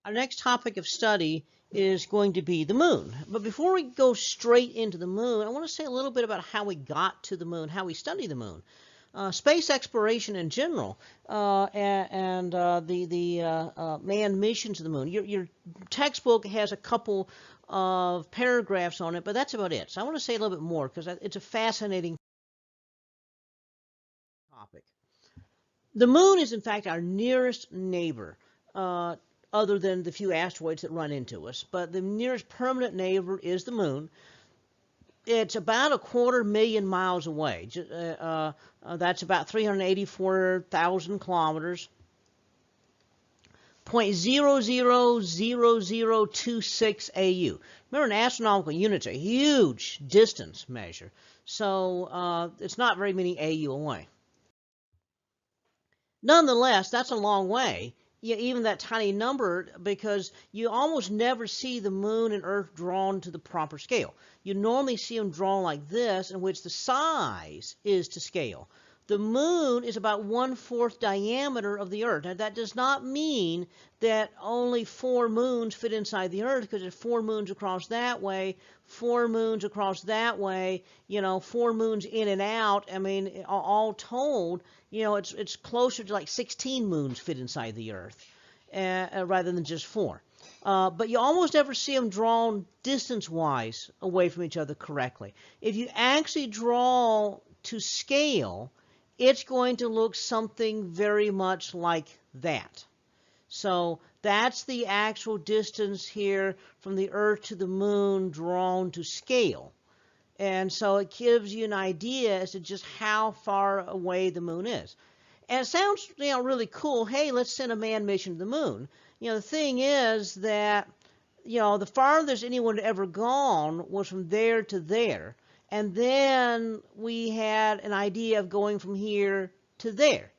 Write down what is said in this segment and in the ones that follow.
Our next topic of study is going to be the moon. But before we go straight into the moon, I want to say a little bit about how we got to the moon, how we study the moon. Space exploration in general and the manned missions to the moon. Your textbook has a couple of paragraphs on it, but that's about it. So I want to say a little bit more because it's a fascinating topic. The moon is, in fact, our nearest neighbor, other than the few asteroids that run into us. But the nearest permanent neighbor is the moon. It's about 250,000 miles away. That's about 384,000 kilometers. 0.000026 AU. Remember, an astronomical unit's a huge distance measure, so it's not very many AU away. Nonetheless, that's a long way, even that tiny number, because you almost never see the moon and Earth drawn to the proper scale. You normally see them drawn like this, in which the size is to scale. The moon is about 1/4 diameter of the Earth. Now, that does not mean that only 4 moons fit inside the Earth, because there's 4 moons across that way, 4 moons across that way, 4 moons in and out. I mean, all told, it's closer to like 16 moons fit inside the Earth rather than just 4. But you almost never see them drawn distance-wise away from each other correctly. If you actually draw to scale, it's going to look something very much like that. So that's the actual distance here from the Earth to the moon drawn to scale. And so it gives you an idea as to just how far away the moon is. And it sounds, really cool. Hey, let's send a manned mission to the moon. The thing is that, the farthest anyone had ever gone was from there to there. And then we had an idea of going from here to there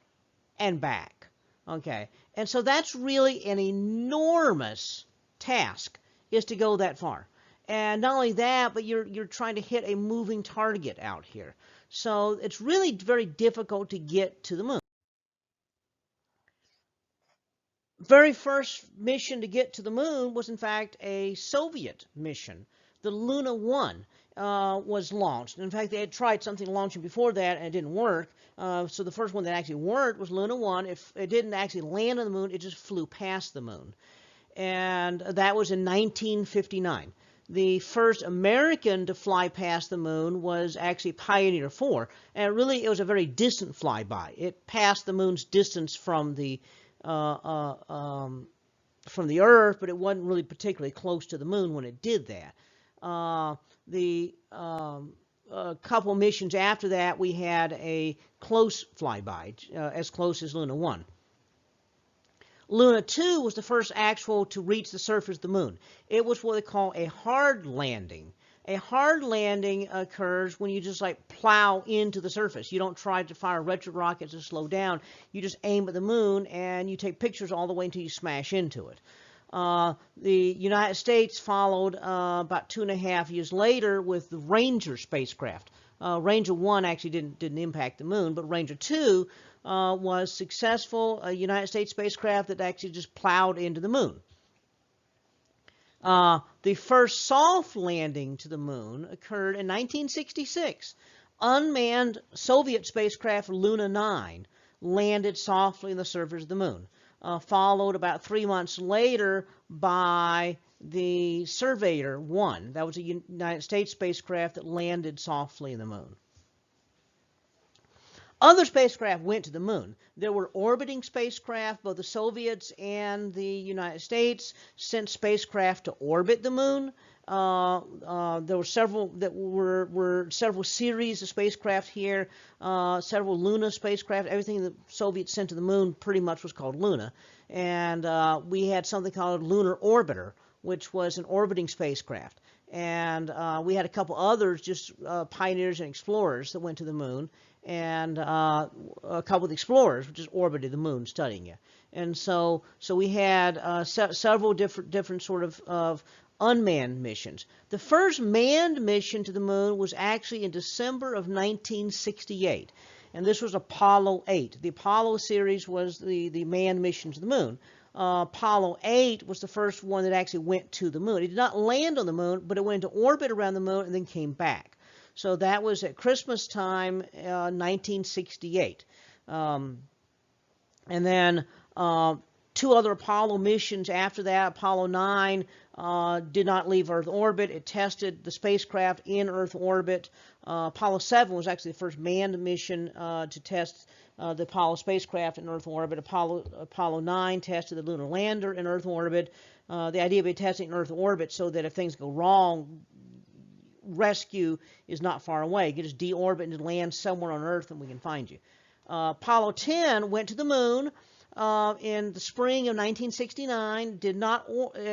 and back. Okay. And so that's really an enormous task, is to go that far. And not only that, but you're trying to hit a moving target out here. So it's really very difficult to get to the moon. Very first mission to get to the moon was, in fact, a Soviet mission. The Lunar 1 was launched. In fact, they had tried something launching before that, and it didn't work. So the first one that actually worked was Lunar 1. If it didn't actually land on the moon, it just flew past the moon. And that was in 1959. The first American to fly past the moon was actually Pioneer 4. And really, it was a very distant flyby. It passed the moon's distance from the Earth, but it wasn't really particularly close to the moon when it did that. A couple missions after that, we had a close flyby, as close as Luna 1. Luna 2 was the first actual to reach the surface of the moon. It was what they call a hard landing. A hard landing occurs when you just plow into the surface. You don't try to fire retro rockets to slow down. You just aim at the moon and you take pictures all the way until you smash into it. The United States followed about 2.5 years later with the Ranger spacecraft. Ranger 1 actually didn't impact the moon, but Ranger 2 was successful, a United States spacecraft that actually just plowed into the moon. The first soft landing to the moon occurred in 1966. Unmanned Soviet spacecraft Luna 9 landed softly on the surface of the moon, followed about 3 months later by the Surveyor 1. That was a United States spacecraft that landed softly on the moon. Other spacecraft went to the moon. There were orbiting spacecraft. Both the Soviets and the United States sent spacecraft to orbit the moon. There were several that were several series of spacecraft here, several Luna spacecraft. Everything the Soviets sent to the moon pretty much was called Luna. And we had something called Lunar Orbiter, which was an orbiting spacecraft. And we had a couple others, just pioneers and explorers that went to the moon. And a couple of explorers just orbited the moon studying it. And so we had several different sort of unmanned missions. The first manned mission to the moon was actually in December of 1968. And this was Apollo 8. The Apollo series was the manned mission to the moon. Apollo 8 was the first one that actually went to the moon. It did not land on the moon, but it went into orbit around the moon and then came back. So that was at Christmas time, 1968. And then two other Apollo missions after that. Apollo 9 did not leave Earth orbit. It tested the spacecraft in Earth orbit. Apollo 7 was actually the first manned mission to test the Apollo spacecraft in Earth orbit. Apollo 9 tested the lunar lander in Earth orbit. The idea of testing in Earth orbit so that if things go wrong, rescue is not far away. You can just deorbit and land somewhere on Earth and we can find you. Apollo 10 went to the moon in the spring of 1969,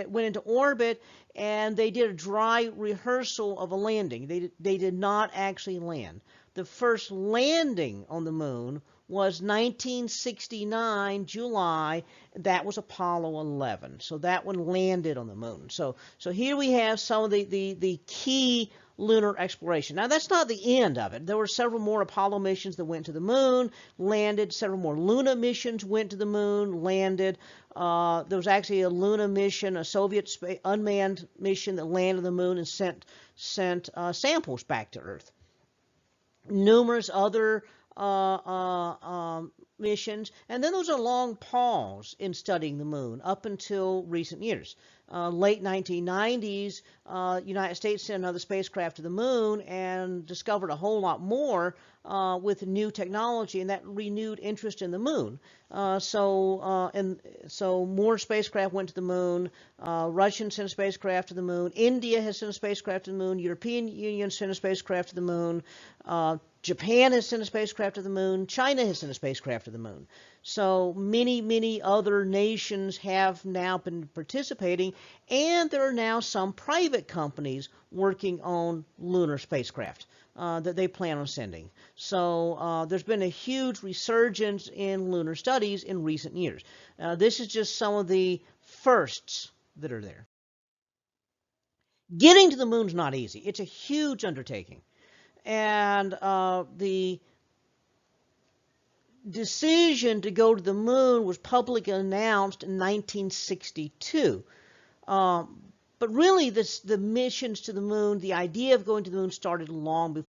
went into orbit, and they did a dry rehearsal of a landing. They did not actually land. The first landing on the moon was 1969, July. That was Apollo 11. So that one landed on the moon. So here we have some of the key lunar exploration. Now, that's not the end of it. There were several more Apollo missions that went to the moon, landed. Several more Luna missions went to the moon, landed. There was actually a Luna mission, a Soviet unmanned mission that landed on the moon and sent samples back to Earth. Numerous other missions, and then there was a long pause in studying the moon up until recent years. Late 1990s, United States sent another spacecraft to the moon and discovered a whole lot more with new technology, and that renewed interest in the moon. So more spacecraft went to the moon. Russians sent a spacecraft to the moon. India has sent a spacecraft to the moon. European Union sent a spacecraft to the moon. Japan has sent a spacecraft to the moon. China has sent a spacecraft to the moon. So many other nations have now been participating, and there are now some private companies working on lunar spacecraft that they plan on sending. So there's been a huge resurgence in lunar studies in recent years. This is just some of the firsts that are there. Getting to the moon's not easy. It's a huge undertaking. And the decision to go to the moon was publicly announced in 1962. But really, the missions to the moon, the idea of going to the moon started long before.